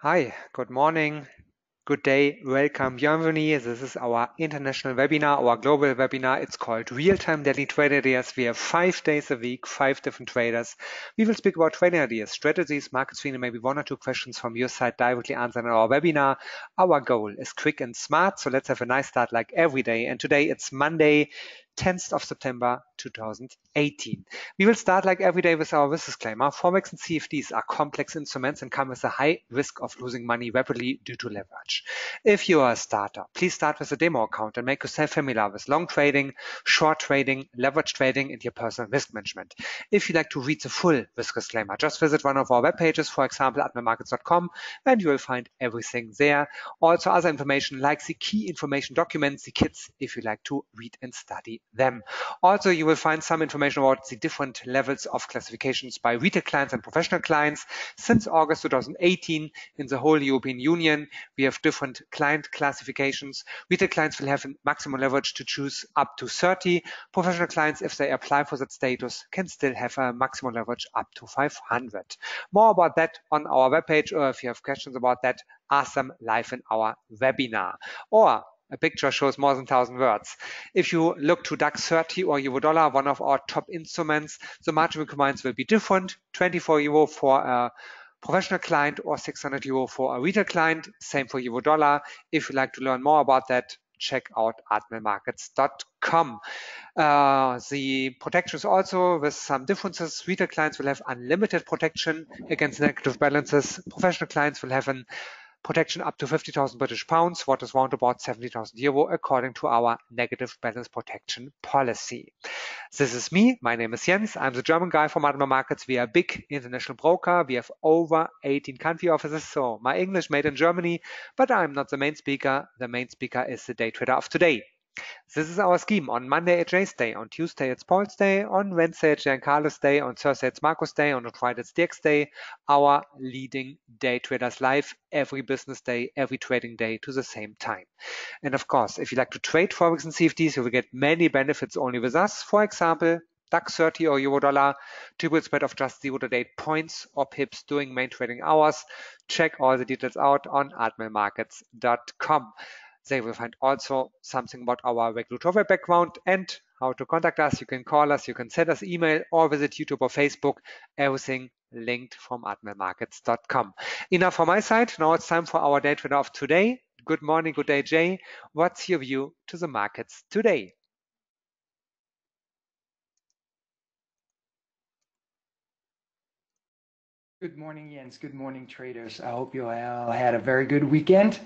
Hi, good morning, good day, welcome, bienvenue. This is our international webinar, our global webinar. It's called Real-Time Daily Trade Ideas. We have 5 days a week, 5 different traders. We will speak about trading ideas, strategies, market screening, maybe 1 or 2 questions from your side directly answered in our webinar. Our goal is quick and smart, so let's have a nice start like every day. And today it's Monday, 10th of September 2018. We will start like every day with our risk disclaimer. Forex and CFDs are complex instruments and come with a high risk of losing money rapidly due to leverage. If you are a starter, please start with a demo account and make yourself familiar with long trading, short trading, leverage trading, and your personal risk management. If you'd like to read the full risk disclaimer, just visit one of our web pages, for example, admiralmarkets.com, and you will find everything there. Also other information like the key information documents, the kits, if you like to read and study them. Also, you will find some information about the different levels of classifications by retail clients and professional clients. Since August 2018, in the whole European Union, we have different client classifications. Retail clients will have a maximum leverage to choose up to 30. Professional clients, if they apply for that status, can still have a maximum leverage up to 500. More about that on our webpage, or if you have questions about that, ask them live in our webinar. Or a picture shows more than 1,000 words. If you look to DAX 30 or Euro dollar, one of our top instruments, the margin requirements will be different. 24 euro for a professional client or 600 euro for a retail client. Same for Euro dollar. If you'd like to learn more about that, check out admiralmarkets.com. The protection is also with some differences. Retail clients will have unlimited protection against negative balances. Professional clients will have an protection up to 50,000 British pounds, what is round about 70,000 euro, according to our negative balance protection policy. This is me. My name is Jens. I'm the German guy from Admiral Markets. We are a big international broker. We have over 18 country offices, so my English made in Germany, but I'm not the main speaker. The main speaker is the day trader of today. This is our scheme. On Monday, it's Jay's Day. On Tuesday, it's Paul's Day. On Wednesday, it's Giancarlo's Day. On Thursday, it's Marco's Day. On Friday, it's Dirk's Day. Our leading day traders live every business day, every trading day to the same time. And of course, if you like to trade Forex and CFDs, you will get many benefits only with us. For example, DAX 30 or Euro dollar, typical spread of just 0 to 8 points or pips during main trading hours. Check all the details out on admiralmarkets.com. They will find also something about our regulatory background and how to contact us. You can call us, you can send us email or visit YouTube or Facebook. Everything linked from admiralmarkets.com. Enough from my side. Now it's time for our day trader of today. Good morning, good day, Jay. What's your view to the markets today? Good morning, Jens. Good morning, traders. I hope you all had a very good weekend.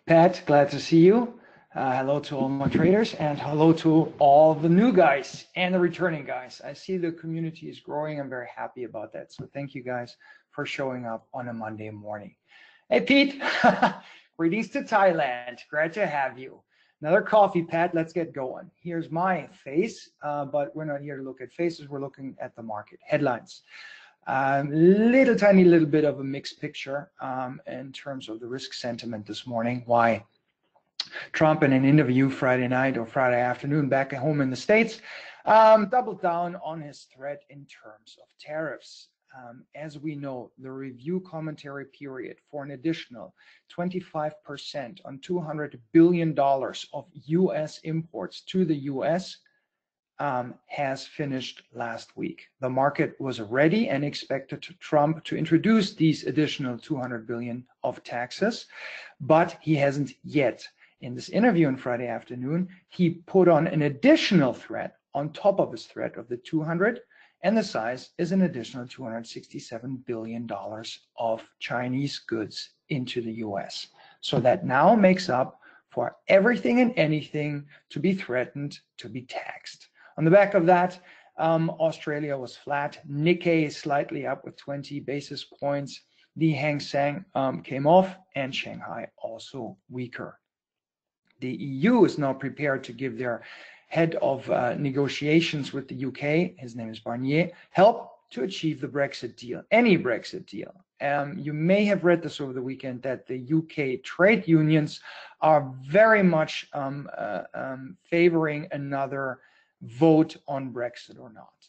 Pat, glad to see you. Hello to all my traders and hello to all the new guys and the returning guys. I see the community is growing. I'm very happy about that. So thank you guys for showing up on a Monday morning. Hey, Pete, greetings to Thailand. Glad to have you. Another coffee, Pat. Let's get going. Here's my face, but we're not here to look at faces. We're looking at the market headlines. Tiny little bit of a mixed picture in terms of the risk sentiment this morning. Why? Trump in an interview Friday night or Friday afternoon back at home in the States doubled down on his threat in terms of tariffs. As we know, the review commentary period for an additional 25% on $200 billion of U.S. imports to the U.S. Has finished last week. The market was ready and expected Trump to introduce these additional 200 billion of taxes, but he hasn't yet. In this interview on Friday afternoon, he put on an additional threat on top of his threat of the 200, and the size is an additional $267 billion of Chinese goods into the US. So that now makes up for everything and anything to be threatened to be taxed. On the back of that, Australia was flat. Nikkei is slightly up with 20 basis points. The Hang Seng came off, and Shanghai also weaker. The EU is now prepared to give their head of negotiations with the UK, his name is Barnier, help to achieve the Brexit deal, any Brexit deal. You may have read this over the weekend that the UK trade unions are very much favoring another vote on Brexit or not.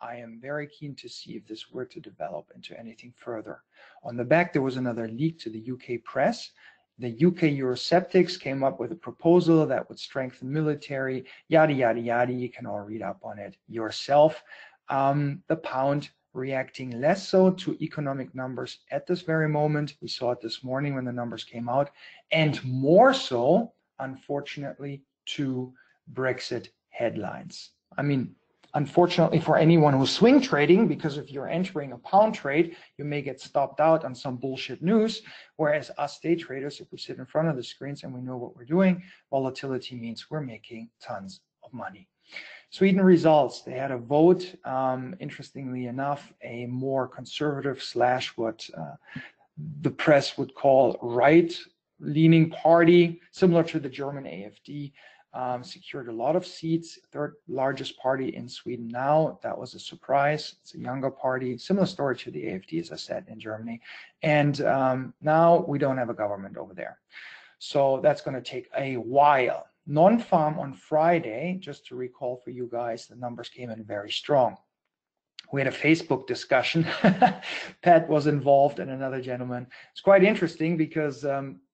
I am very keen to see if this were to develop into anything further. On the back, there was another leak to the UK press. The UK Eurosceptics came up with a proposal that would strengthen military, yada, yada, yada. You can all read up on it yourself. The pound reacting less so to economic numbers at this very moment. We saw it this morning when the numbers came out, and more so, unfortunately, to Brexit headlines. I mean, unfortunately for anyone who's swing trading, because if you're entering a pound trade, you may get stopped out on some bullshit news. Whereas us day traders, if we sit in front of the screens and we know what we're doing, volatility means we're making tons of money. Sweden results, they had a vote, interestingly enough, a more conservative / what the press would call right-leaning party, similar to the German AfD, secured a lot of seats, third largest party in Sweden now. That was a surprise. It's a younger party, similar story to the AfD, as I said, in Germany. And now we don't have a government over there. So that's going to take a while. Non-farm on Friday, just to recall for you guys, the numbers came in very strong. We had a Facebook discussion. Pat was involved and another gentleman. It's quite interesting because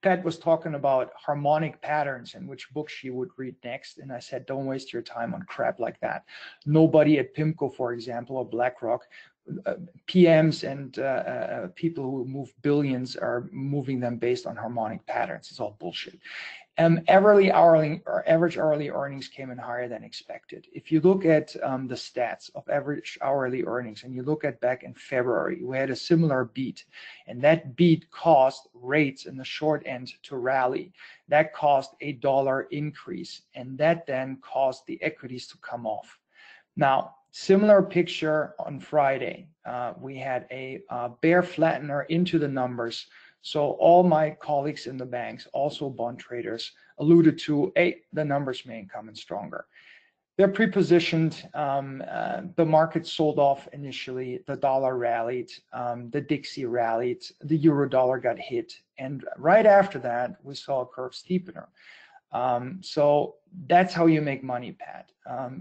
Pat was talking about harmonic patterns and which book she would read next. And I said, don't waste your time on crap like that. Nobody at PIMCO, for example, or BlackRock, PMs and people who move billions are moving them based on harmonic patterns. It's all bullshit. Average hourly earnings came in higher than expected. If you look at the stats of average hourly earnings and you look at back in February, we had a similar beat, and that beat caused rates in the short end to rally. That caused a dollar increase, and that then caused the equities to come off. Now, similar picture on Friday. We had a bear flattener into the numbers. So all my colleagues in the banks, also bond traders, alluded to, hey, the numbers may come in stronger. They're pre-positioned. The market sold off initially. The dollar rallied. The Dixie rallied. The euro dollar got hit. And right after that, we saw a curve steepener. So that's how you make money, Pat.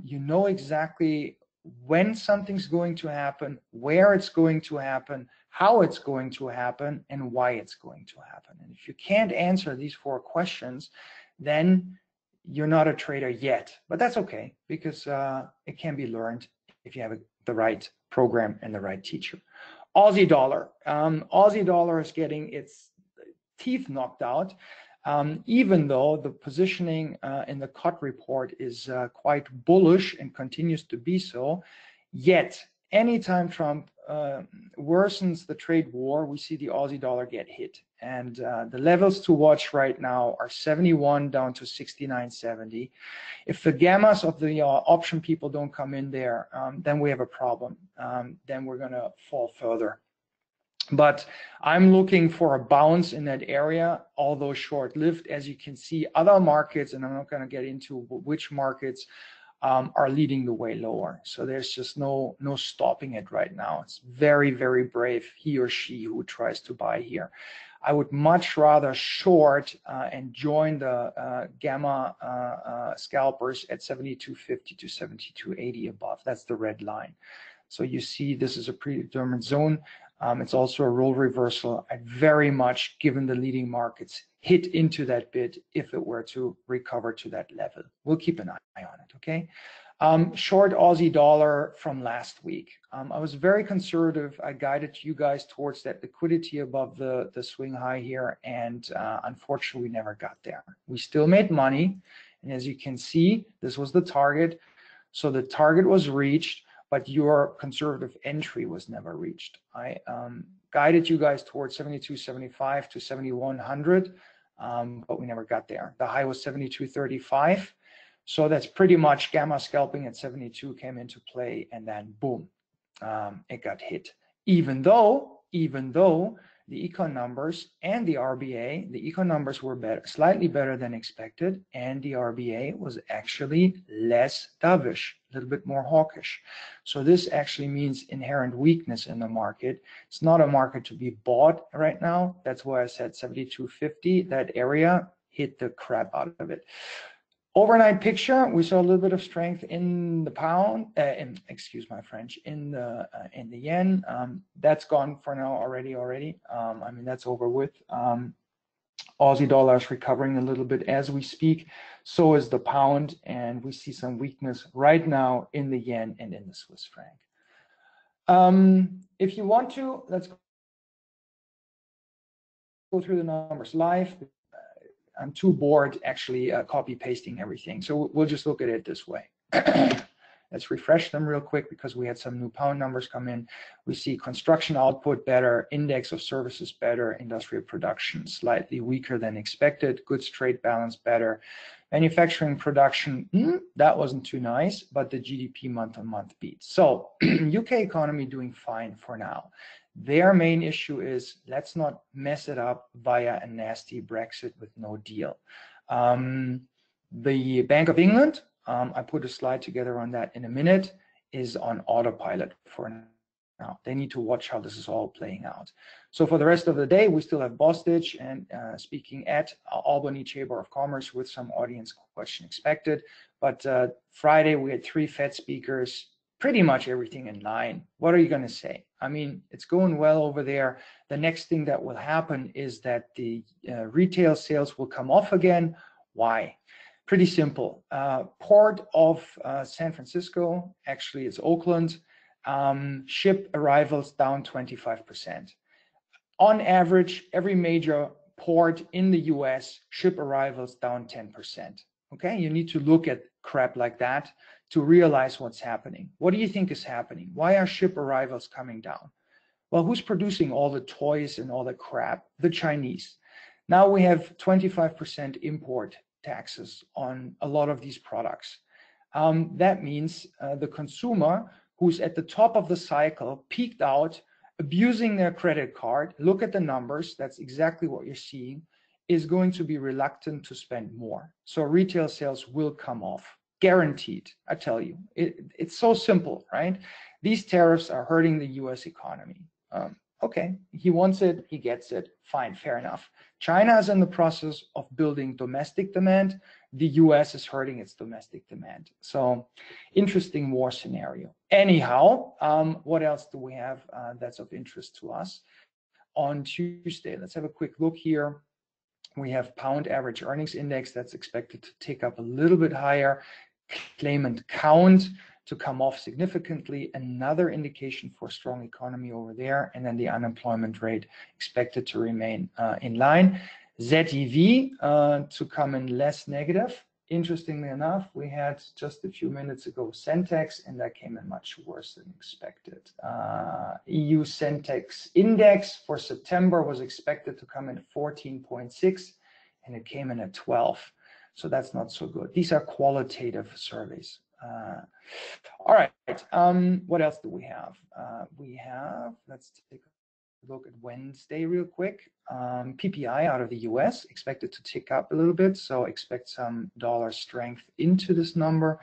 You know exactly when something's going to happen, where it's going to happen, how it's going to happen, and why it's going to happen. And if you can't answer these 4 questions, then you're not a trader yet. But that's okay, because it can be learned if you have the right program and the right teacher. Aussie dollar. Aussie dollar is getting its teeth knocked out. Even though the positioning in the COT report is quite bullish and continues to be so, yet anytime Trump worsens the trade war, we see the Aussie dollar get hit. And the levels to watch right now are 71 down to 69.70. If the gammas of the option people don't come in there, then we have a problem. Then we're going to fall further. But I'm looking for a bounce in that area, although short-lived. As you can see, other markets, and I'm not going to get into which markets, are leading the way lower. So there's just no stopping it right now. It's very, very brave, he or she who tries to buy here. I would much rather short and join the gamma scalpers at 72.50 to 72.80 above. That's the red line. So you see this is a predetermined zone. It's also a role reversal. I'd very much, given the leading markets, hit into that bid if it were to recover to that level. We'll keep an eye on it, okay? Short Aussie dollar from last week. I was very conservative. I guided you guys towards that liquidity above the swing high here, and unfortunately, we never got there. We still made money, and as you can see, this was the target. So the target was reached, but your conservative entry was never reached. I guided you guys towards 72.75 to 7100, but we never got there. The high was 72.35. So that's pretty much gamma scalping at 72 came into play, and then boom, it got hit. Even though the econ numbers and the RBA, the econ numbers were better, slightly better than expected, and the RBA was actually less dovish, a little bit more hawkish. So this actually means inherent weakness in the market. It's not a market to be bought right now. That's why I said 72.50, that area, hit the crap out of it. Overnight picture, we saw a little bit of strength in the pound, excuse my French, in the yen. That's gone for now already. I mean, that's over with. Aussie dollar is recovering a little bit as we speak. So is the pound, and we see some weakness right now in the yen and in the Swiss franc. If you want to, let's go through the numbers live. I'm too bored actually copy pasting everything. So we'll just look at it this way. Let's refresh them real quick because we had some new pound numbers come in. We see construction output better, index of services better, industrial production slightly weaker than expected, goods trade balance better, manufacturing production, that wasn't too nice, but the GDP month-on-month beat. So UK economy doing fine for now. Their main issue is let's not mess it up via a nasty Brexit with no deal. The Bank of England, I put a slide together on that in a minute, is on autopilot for now. They need to watch how this is all playing out. So for the rest of the day, we still have Bostage and speaking at Albany Chamber of Commerce with some audience question expected. But Friday, we had 3 Fed speakers, pretty much everything in line. What are you going to say? I mean, it's going well over there. The next thing that will happen is that the retail sales will come off again. Why? Pretty simple. Port of San Francisco, actually it's Oakland, ship arrivals down 25%. On average, every major port in the US, ship arrivals down 10%. Okay, you need to look at crap like that to realize what's happening. What do you think is happening? Why are ship arrivals coming down? Well, who's producing all the toys and all the crap? The Chinese. Now we have 25% import taxes on a lot of these products. That means the consumer who's at the top of the cycle, peaked out, abusing their credit card, look at the numbers, that's exactly what you're seeing, is going to be reluctant to spend more. So retail sales will come off, guaranteed, I tell you. It's so simple, right? These tariffs are hurting the US economy. Okay, he wants it, he gets it, fine, fair enough. China is in the process of building domestic demand. The US is hurting its domestic demand. So interesting war scenario. Anyhow, what else do we have that's of interest to us? On Tuesday, let's have a quick look here. We have pound average earnings index that's expected to tick up a little bit higher. Claimant count to come off significantly, another indication for strong economy over there, and then the unemployment rate expected to remain in line. ZEV to come in less negative. Interestingly enough, we had just a few minutes ago Centex, and that came in much worse than expected. EU Centex index for September was expected to come in at 14.6, and it came in at 12. So that's not so good. These are qualitative surveys. All right, what else do we have? Let's take a look at Wednesday real quick. PPI out of the US expected to tick up a little bit, so expect some dollar strength into this number.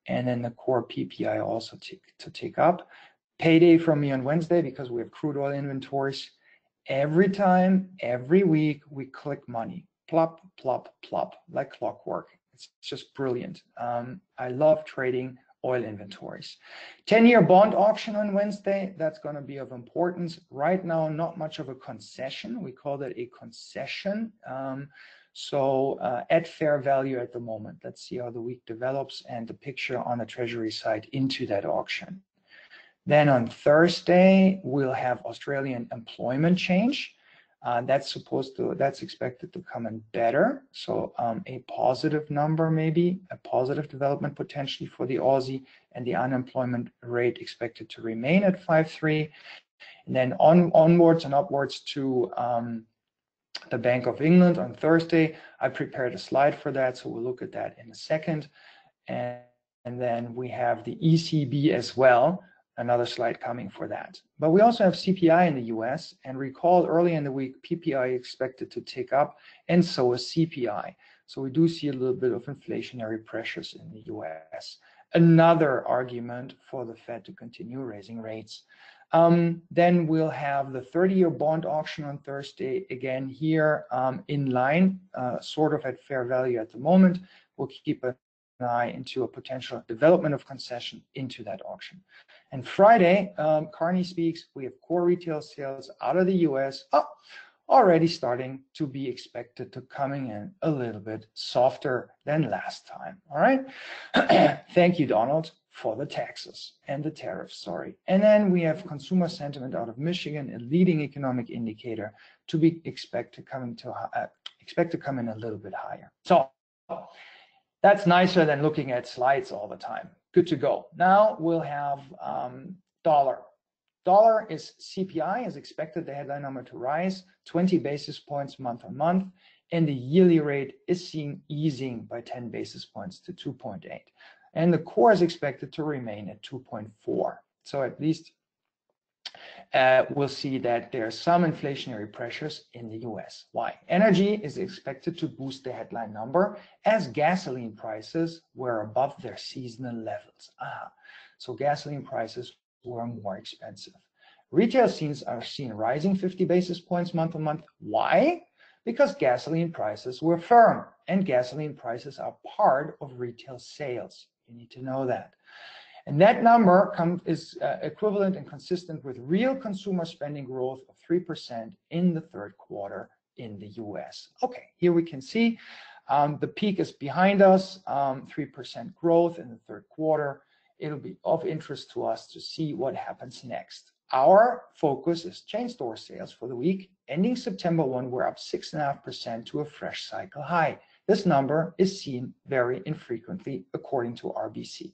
And then the core PPI also to tick up. Payday from me on Wednesday because we have crude oil inventories. Every time, every week, we click money. Plop, plop, plop, like clockwork. It's just brilliant. I love trading oil inventories. 10-year bond auction on Wednesday, that's going to be of importance. Right now, not much of a concession. We call that a concession. So at fair value at the moment. Let's see how the week develops and the picture on the Treasury side into that auction. Then on Thursday, we'll have Australian employment change. That's expected to come in better. So a positive number, maybe a positive development potentially for the Aussie, and the unemployment rate expected to remain at 5.3. And then onwards and upwards to the Bank of England on Thursday. I prepared a slide for that, so we'll look at that in a second. And then we have the ECB as well. Another slide coming for that. But we also have CPI in the US, and recall early in the week, PPI expected to tick up, and so is CPI. So we do see a little bit of inflationary pressures in the US. Another argument for the Fed to continue raising rates. Then we'll have the 30-year bond auction on Thursday, again here in line, sort of at fair value at the moment, we'll keep an eye into a potential development of concession into that auction. And Friday, Carney speaks. We have core retail sales out of the US already starting to be expected to coming in a little bit softer than last time. All right. Thank you, Donald, for the taxes and the tariffs. Sorry. And then we have consumer sentiment out of Michigan, a leading economic indicator, to be expect to come in a little bit higher. So that's nicer than looking at slides all the time. Good to go. Now we'll have dollar. Dollar is CPI, is expected the headline number to rise 20 basis points month on month, and the yearly rate is seen easing by 10 basis points to 2.8. And the core is expected to remain at 2.4. So at least we'll see that there are some inflationary pressures in the US. Why? Energy is expected to boost the headline number as gasoline prices were above their seasonal levels. So gasoline prices were more expensive. Retail scenes are seen rising 50 basis points month on month. Why? Because gasoline prices were firm, and gasoline prices are part of retail sales. You need to know that. And that number is equivalent and consistent with real consumer spending growth of 3% in the third quarter in the US. Okay, here we can see the peak is behind us, 3% growth in the third quarter. It'll be of interest to us to see what happens next. Our focus is chain store sales for the week. Ending September 1, we're up 6.5% to a fresh cycle high. This number is seen very infrequently according to RBC.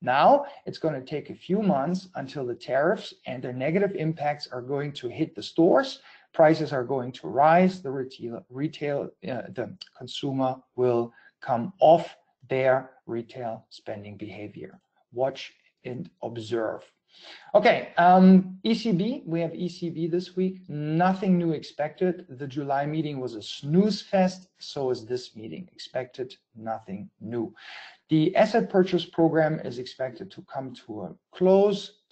Now, it's going to take a few months until the tariffs and their negative impacts are going to hit the stores. Prices are going to rise. The consumer will come off their retail spending behavior. Watch and observe. Okay, ECB, we have ECB this week. Nothing new expected. The July meeting was a snooze fest. So is this meeting. Expected nothing new. The asset purchase program is expected to come to a close,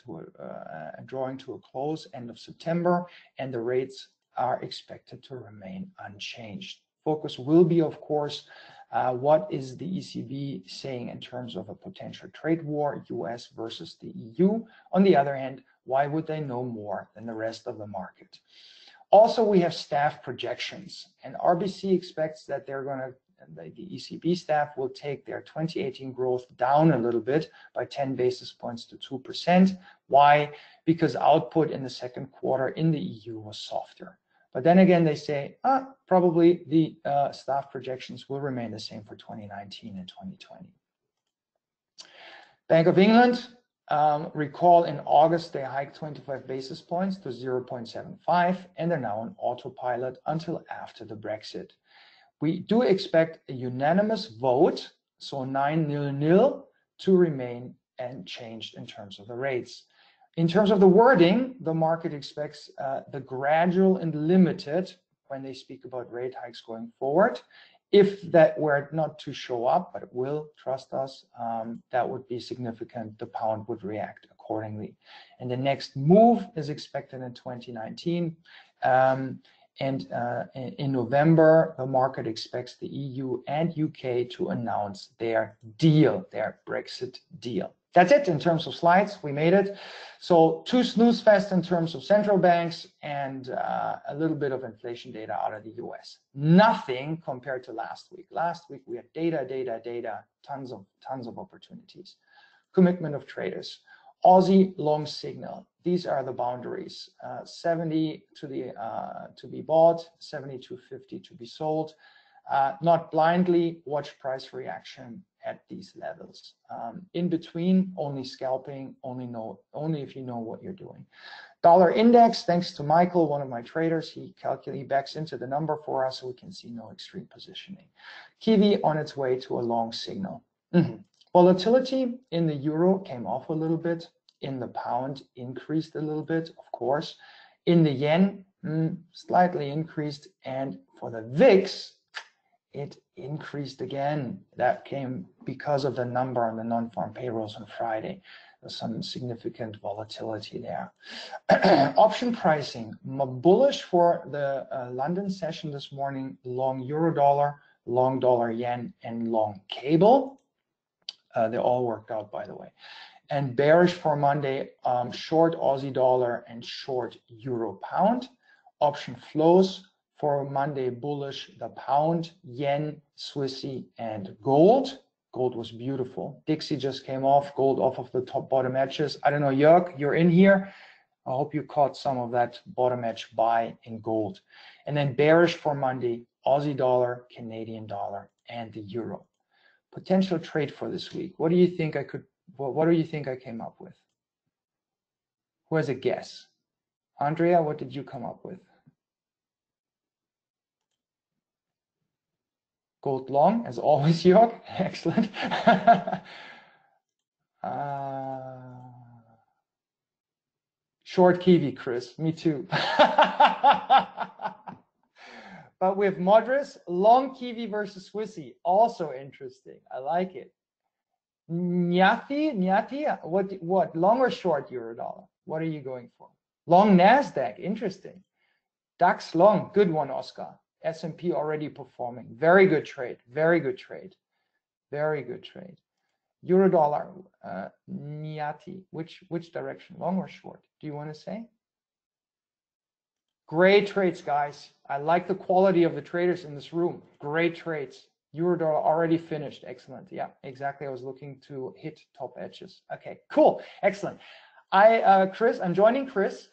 drawing to a close end of September, and the rates are expected to remain unchanged. Focus will be, of course, what is the ECB saying in terms of a potential trade war, US versus the EU? On the other hand, why would they know more than the rest of the market? Also, we have staff projections, and RBC expects that the ECB staff will take their 2018 growth down a little bit by 10 basis points to 2%. Why? Because output in the second quarter in the EU was softer. But then again, they say, probably the staff projections will remain the same for 2019 and 2020. Bank of England, recall in August, they hiked 25 basis points to 0.75, and they're now on autopilot until after the Brexit. We do expect a unanimous vote, so 9-0, to remain unchanged in terms of the rates. In terms of the wording, the market expects the gradual and limited when they speak about rate hikes going forward. If that were not to show up, but it will, trust us, that would be significant. The pound would react accordingly. And the next move is expected in 2019. And in November, the market expects the EU and UK to announce their deal, their Brexit deal. That's it in terms of slides. We made it. So 2 snooze fest in terms of central banks and a little bit of inflation data out of the US. Nothing compared to last week. Last week we had data, tons of opportunities. Commitment of traders. Aussie long signal. These are the boundaries. 70 to be bought, 72.50 to be sold. Not blindly, watch price reaction at these levels. In between, only scalping, only if you know what you're doing. Dollar index, thanks to Michael, one of my traders, he backs into the number for us so we can see no extreme positioning. Kiwi on its way to a long signal. Volatility in the euro came off a little bit. In the pound, increased a little bit, of course. In the yen, slightly increased. And for the VIX, it increased again. That came because of the number on the non-farm payrolls on Friday. There's some significant volatility there. Option pricing, bullish for the London session this morning, long euro dollar, long dollar yen, and long cable. They all worked out, by the way. And bearish for Monday, short Aussie dollar and short euro pound. Option flows for Monday, bullish the pound, yen, Swissy, and gold. Gold was beautiful. Dixie just came off, gold off of the top bottom edges. I don't know, Jörg, you're in here. I hope you caught some of that bottom edge buy in gold. And then bearish for Monday, Aussie dollar, Canadian dollar, and the euro. Potential trade for this week. What do you think I could, what do you think I came up with? Who has a guess? Andrea, what did you come up with? Gold long, as always, Jörg. Excellent. Short Kiwi, Chris. Me too. But with Modris, long Kiwi versus Swissy. Also interesting. I like it. Nyati, what? Long or short euro dollar? What are you going for? Long NASDAQ. Interesting. DAX long. Good one, Oscar. S&P already performing. Very good trade. Very good trade. Very good trade. Euro dollar, Nyati, which direction, long or short? Do you want to say? Great trades, guys. I like the quality of the traders in this room. Great trades. Euro dollar already finished. Excellent. Yeah, exactly. I was looking to hit top edges. Okay, cool. Excellent. Chris, I'm joining Chris.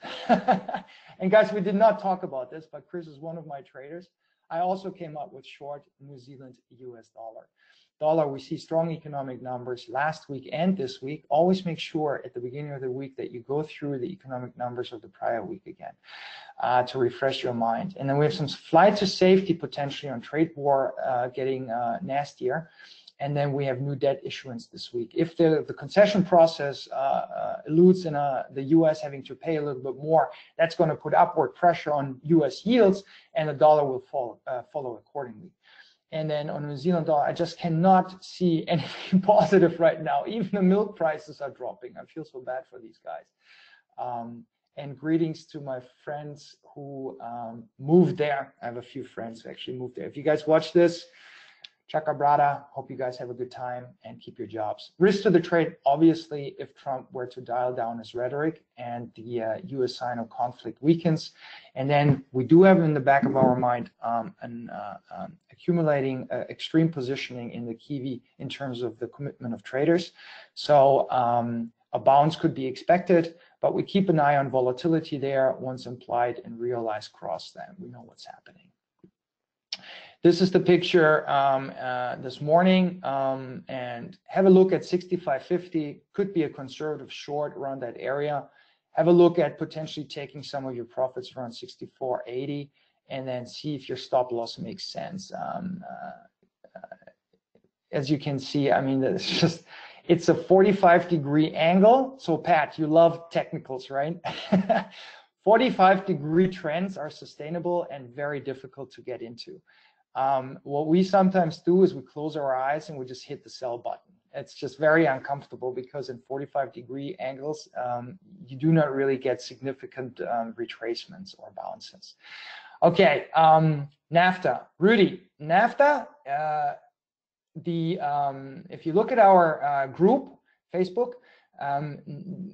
And guys, we did not talk about this, but Chris is one of my traders. I also came up with short New Zealand US dollar. We see strong economic numbers last week and this week. Always make sure at the beginning of the week that you go through the economic numbers of the prior week again to refresh your mind. And then we have some flight to safety potentially on trade war getting nastier. And then we have new debt issuance this week. If the concession process eludes in the US having to pay a little bit more, that's going to put upward pressure on US yields, and the dollar will follow accordingly. And then on New Zealand dollar, I just cannot see anything positive right now. Even the milk prices are dropping. I feel so bad for these guys. And greetings to my friends who moved there. I have a few friends who actually moved there. If you guys watch this, Chaka Brada, hope you guys have a good time and keep your jobs. Risk to the trade, obviously, if Trump were to dial down his rhetoric and the US-Sino conflict weakens. And then we do have in the back of our mind an accumulating extreme positioning in the Kiwi in terms of the commitment of traders. So a bounce could be expected, but we keep an eye on volatility there. Once implied and realized cross, then we know what's happening. This is the picture this morning, and have a look at 65.50. Could be a conservative short around that area. Have a look at potentially taking some of your profits around 64.80, and then see if your stop loss makes sense. As you can see, I mean, it's a 45-degree angle. So Pat, you love technicals, right? 45-degree trends are sustainable and very difficult to get into. What we sometimes do is we close our eyes and we just hit the sell button. It's just very uncomfortable because in 45-degree angles, you do not really get significant retracements or bounces. Okay, NAFTA. Rudy, NAFTA, if you look at our group, Facebook,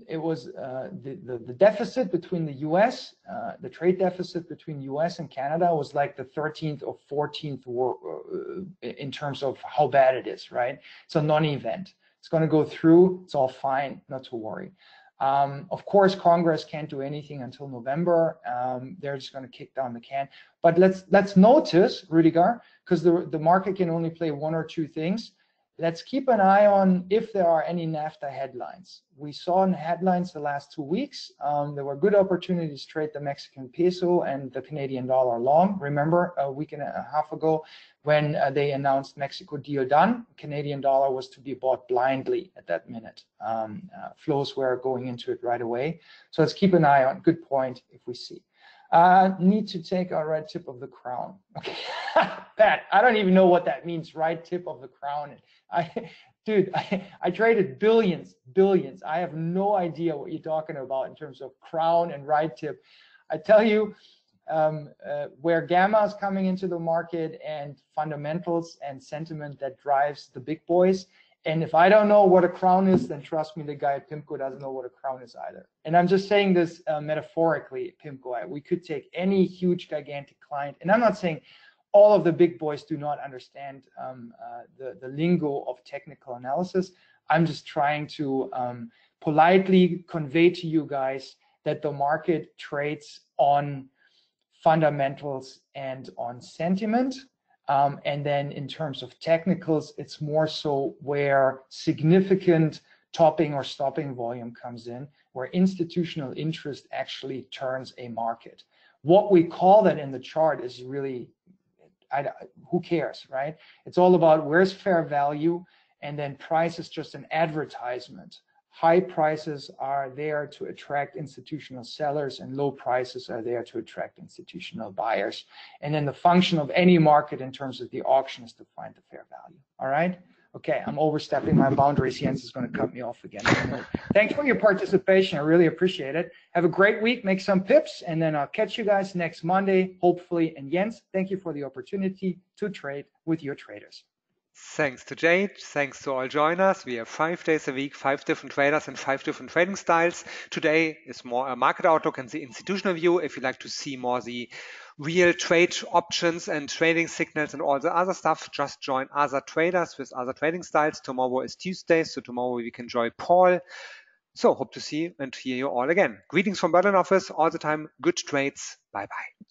it was the deficit between the US, the trade deficit between US and Canada was like the 13th or 14th in terms of how bad it is, right? It's a non-event. It's going to go through. It's all fine, not to worry. Of course, Congress can't do anything until November. They're just going to kick down the can. But let's notice, Rudiger, because the market can only play one or two things. Let's keep an eye on if there are any NAFTA headlines. We saw in headlines the last 2 weeks. There were good opportunities to trade the Mexican peso and the Canadian dollar long. Remember a week and a half ago when they announced Mexico deal done, Canadian dollar was to be bought blindly at that minute. Flows were going into it right away. So let's keep an eye on. Good point if we see. Need to take our right tip of the crown. Okay, Pat, I don't even know what that means, right tip of the crown. Dude, I traded billions. I have no idea what you're talking about in terms of crown and right tip. I tell you, where gamma is coming into the market and fundamentals and sentiment that drives the big boys. And if I don't know what a crown is, then trust me, the guy at PIMCO doesn't know what a crown is either. And I'm just saying this metaphorically, PIMCO. We could take any huge, gigantic client, and I'm not saying all of the big boys do not understand the lingo of technical analysis. I'm just trying to politely convey to you guys that the market trades on fundamentals and on sentiment. And then in terms of technicals, it's more so where significant topping or stopping volume comes in, where institutional interest actually turns a market. What we call that in the chart is really, who cares, right? It's all about where's fair value, and then price is just an advertisement. High prices are there to attract institutional sellers, and low prices are there to attract institutional buyers. And then the function of any market in terms of the auction is to find the fair value. All right? Okay, I'm overstepping my boundaries. Jens is going to cut me off again. Thanks for your participation. I really appreciate it. Have a great week. Make some pips, and then I'll catch you guys next Monday, hopefully. And Jens, thank you for the opportunity to trade with your traders. Thanks to Jade, thanks to all joiners. We have 5 days a week, 5 different traders and 5 different trading styles. Today is more a market outlook and the institutional view. If you'd like to see more the real trade options and trading signals and all the other stuff, just join other traders with other trading styles. Tomorrow is Tuesday, so tomorrow we can join Paul. So hope to see and hear you all again. Greetings from Berlin office all the time. Good trades. Bye-bye.